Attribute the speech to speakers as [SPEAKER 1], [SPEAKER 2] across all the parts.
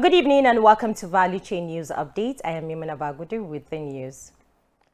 [SPEAKER 1] Good evening and welcome to Value Chain News Update. I am Yemina Bagudu with the news.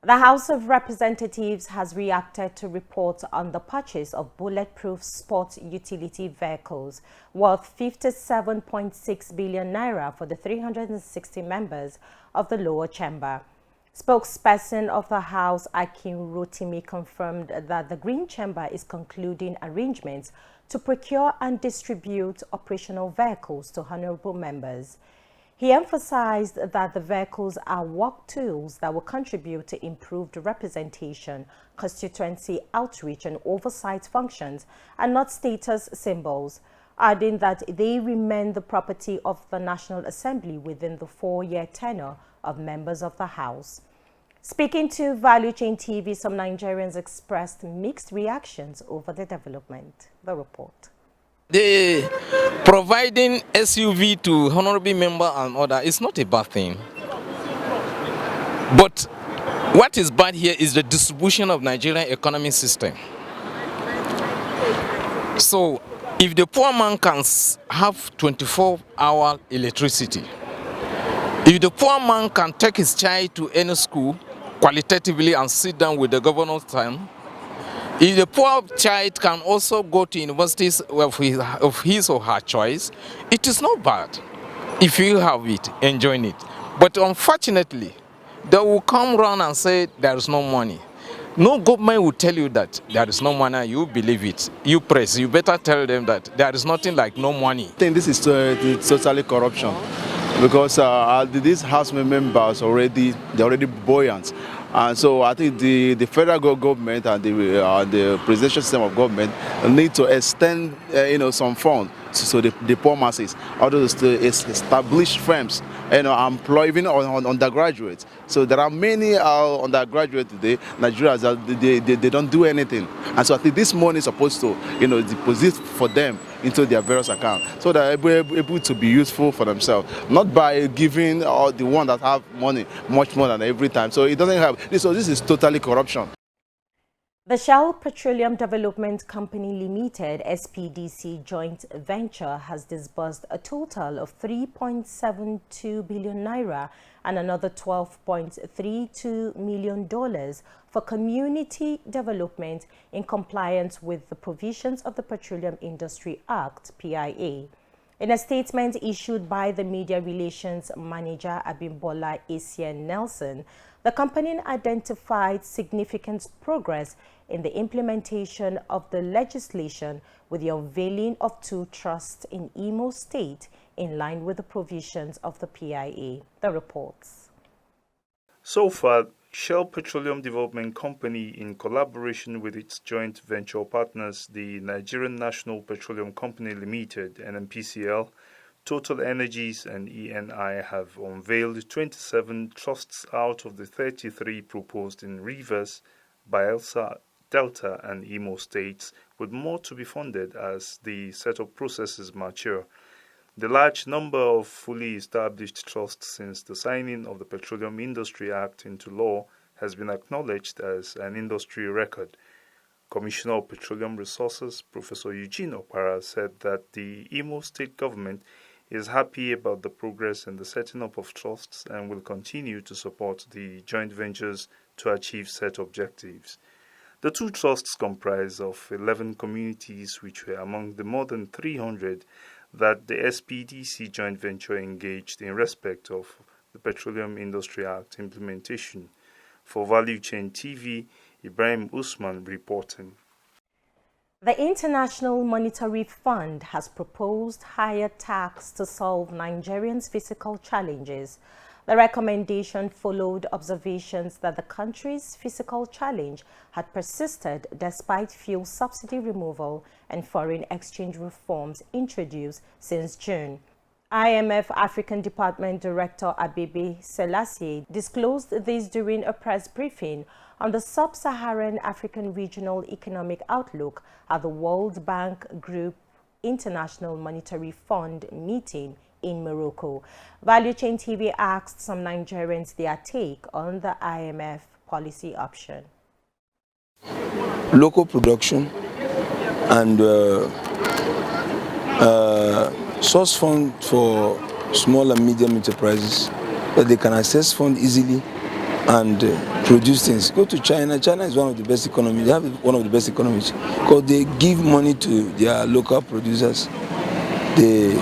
[SPEAKER 1] The House of Representatives has reacted to reports on the purchase of bulletproof sport utility vehicles worth 57.6 billion naira for the 360 members of the lower chamber. Spokesperson of the House, Akin Rotimi, confirmed that the Green Chamber is concluding arrangements to procure and distribute operational vehicles to honorable members. He emphasized that the vehicles are work tools that will contribute to improved representation, constituency outreach and oversight functions, and not status symbols, adding that they remain the property of the National Assembly within the 4-year tenure of members of the House. Speaking to Value Chain TV, some Nigerians expressed mixed reactions over the development. The report.
[SPEAKER 2] The providing SUV to honorable member and other is not a bad thing. But what is bad here is the distribution of Nigerian economic system. So if the poor man can have 24-hour electricity, if the poor man can take his child to any school qualitatively and sit down with the governor's time, if the poor child can also go to universities of his or her choice, it is not bad if you have it, enjoying it. But unfortunately, they will come around and say there is no money. No government will tell you that there is no money, you believe it. You press, you better tell them that there is nothing like no money.
[SPEAKER 3] I think this is totally corruption, because these House members they're already buoyant. And so I think the federal government and the presidential system of government need to extend some funds so the poor masses, although to establish firms, employ even on undergraduates. So there are many undergraduates today, Nigerians, they don't do anything. And so I think this money is supposed to deposit for them into their various accounts, so that they're able to be useful for themselves, not by giving the one that have money much more than every time. So it doesn't have this. So this is totally corruption.
[SPEAKER 1] The Shell Petroleum Development Company Limited (SPDC) joint venture has disbursed a total of 3.72 billion naira and another $12.32 million for community development in compliance with the provisions of the Petroleum Industry Act (PIA). In a statement issued by the Media Relations Manager Abimbola Essien Nelson, the company identified significant progress in the implementation of the legislation with the unveiling of 2 trusts in Imo State in line with the provisions of the PIA. The reports.
[SPEAKER 4] So far, Shell Petroleum Development Company, in collaboration with its joint venture partners, the Nigerian National Petroleum Company Limited, NNPCL, Total Energies and ENI, have unveiled 27 trusts out of the 33 proposed in Rivers, Bayelsa, Delta and Imo states, with more to be funded as the setup processes mature. The large number of fully established trusts since the signing of the Petroleum Industry Act into law has been acknowledged as an industry record. Commissioner of Petroleum Resources, Professor Eugene Opara, said that the Imo State government is happy about the progress in the setting up of trusts and will continue to support the joint ventures to achieve set objectives. The 2 trusts comprise of 11 communities, which were among the more than 300 that the SPDC joint venture engaged in respect of the Petroleum Industry Act implementation. For Value Chain TV, Ibrahim Usman reporting.
[SPEAKER 1] The International Monetary Fund has proposed higher tax to solve Nigerians' fiscal challenges. The recommendation followed observations that the country's fiscal challenge had persisted despite fuel subsidy removal and foreign exchange reforms introduced since June. IMF African Department Director Abebe Selassie disclosed this during a press briefing on the Sub-Saharan African Regional Economic Outlook at the World Bank Group International Monetary Fund meeting in Morocco. Value Chain TV asked some Nigerians their take on the IMF policy option.
[SPEAKER 5] Local production and source fund for small and medium enterprises, that they can access funds easily and produce things. Go to China. China is one of the best economies. They have one of the best economies because they give money to their local producers. They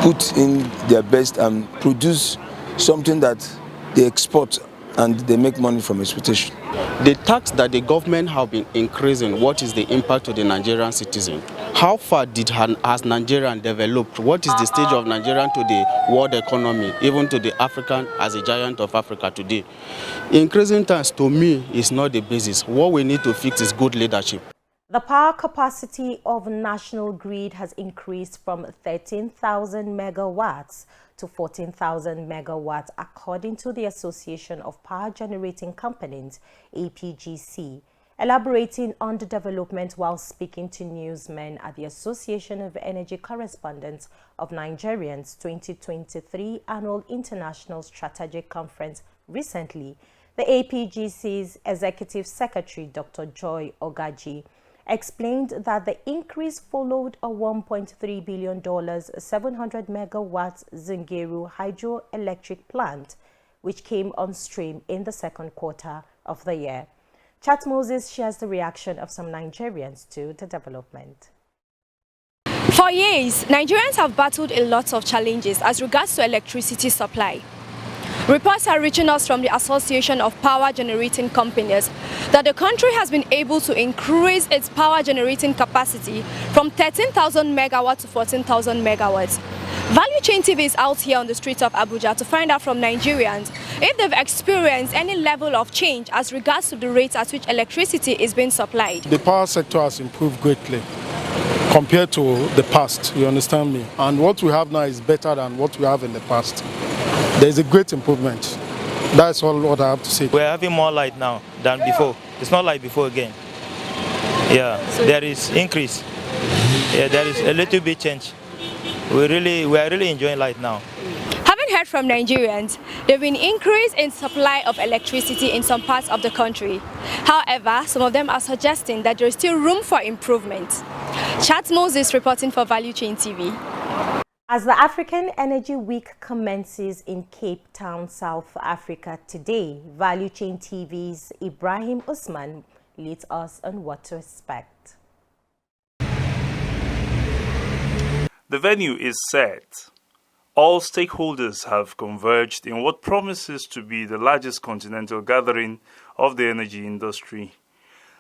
[SPEAKER 5] put in their best and produce something that they export, and they make money from exportation.
[SPEAKER 6] The tax that the government have been increasing, what is the impact to the Nigerian citizen? How far has Nigeria developed? What is the stage of Nigeria to the world economy, even to the African as a giant of Africa today? Increasing tax to me is not the basis. What we need to fix is good leadership.
[SPEAKER 1] The power capacity of National Grid has increased from 13,000 megawatts to 14,000 megawatts, according to the Association of Power Generating Companies, APGC. Elaborating on the development while speaking to newsmen at the Association of Energy Correspondents of Nigerians 2023 Annual International Strategic Conference recently, the APGC's Executive Secretary, Dr. Joy Ogaji, explained that the increase followed a $1.3 billion 700 megawatts Zungeru hydroelectric plant, which came on stream in the second quarter of the year. Chat Moses shares the reaction of some Nigerians to the development.
[SPEAKER 7] For years, Nigerians have battled a lot of challenges as regards to electricity supply. Reports are reaching us from the Association of Power Generating Companies that the country has been able to increase its power generating capacity from 13,000 megawatts to 14,000 megawatts. Value Chain TV is out here on the streets of Abuja to find out from Nigerians if they've experienced any level of change as regards to the rate at which electricity is being supplied.
[SPEAKER 8] The power sector has improved greatly compared to the past, you understand me? And what we have now is better than what we have in the past. There is a great improvement. That's all what I have to say.
[SPEAKER 9] We're having more light now than before. It's not like before again. Yeah, there is increase. Yeah, there is a little bit change. We are really enjoying light now.
[SPEAKER 7] Having heard from Nigerians, there have been increase in supply of electricity in some parts of the country. However, some of them are suggesting that there is still room for improvement. Chat Moses reporting for Value Chain TV.
[SPEAKER 1] As the African Energy Week commences in Cape Town, South Africa today, Value Chain TV's Ibrahim Usman leads us on what to expect.
[SPEAKER 4] The venue is set. All stakeholders have converged in what promises to be the largest continental gathering of the energy industry.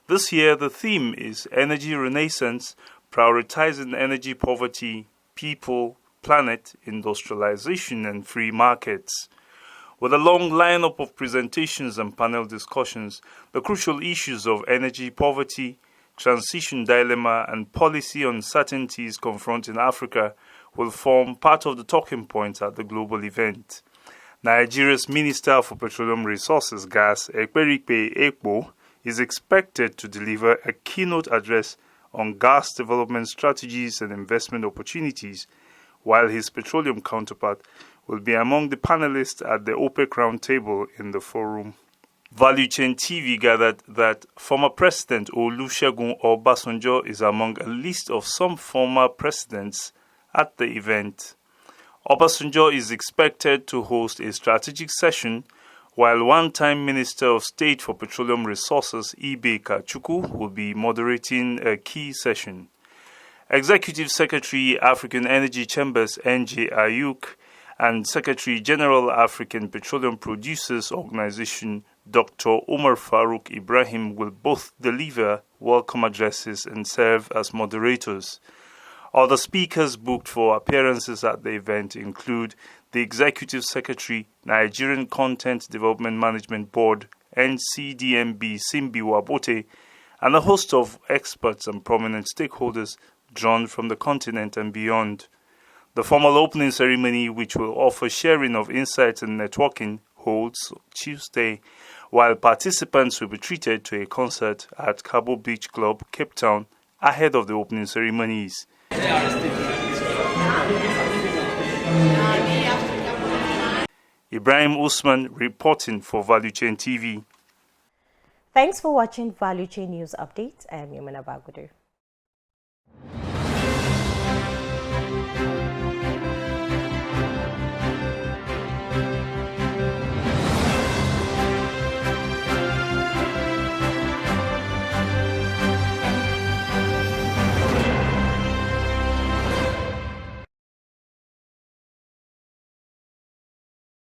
[SPEAKER 4] This year, the theme is Energy Renaissance, prioritizing energy poverty, people, planet, industrialization, and free markets. With a long lineup of presentations and panel discussions, the crucial issues of energy poverty, transition dilemma, and policy uncertainties confronting Africa will form part of the talking points at the global event. Nigeria's Minister for Petroleum Resources, Gas, Ekperikpe Ekpo, is expected to deliver a keynote address on gas development strategies and investment opportunities, while his petroleum counterpart will be among the panelists at the OPEC roundtable in the forum. Value Chain TV gathered that former President Olusegun Obasanjo is among a list of some former presidents at the event. Obasanjo is expected to host a strategic session, while one-time Minister of State for Petroleum Resources Ibe Kachukwu will be moderating a key session. Executive Secretary African Energy Chambers NJ Ayuk and Secretary General African Petroleum Producers Organization Dr. Omar Farouk Ibrahim will both deliver welcome addresses and serve as moderators. Other speakers booked for appearances at the event include the Executive Secretary, Nigerian Content Development Management Board, NCDMB Simbi Wabote, and a host of experts and prominent stakeholders drawn from the continent and beyond. The formal opening ceremony, which will offer sharing of insights and networking, holds Tuesday, while participants will be treated to a concert at Cabo Beach Club, Cape Town, ahead of the opening ceremonies. Ibrahim Usman reporting for Value Chain TV.
[SPEAKER 1] Thanks for watching Value Chain News Update. I am Yumana Bagudu.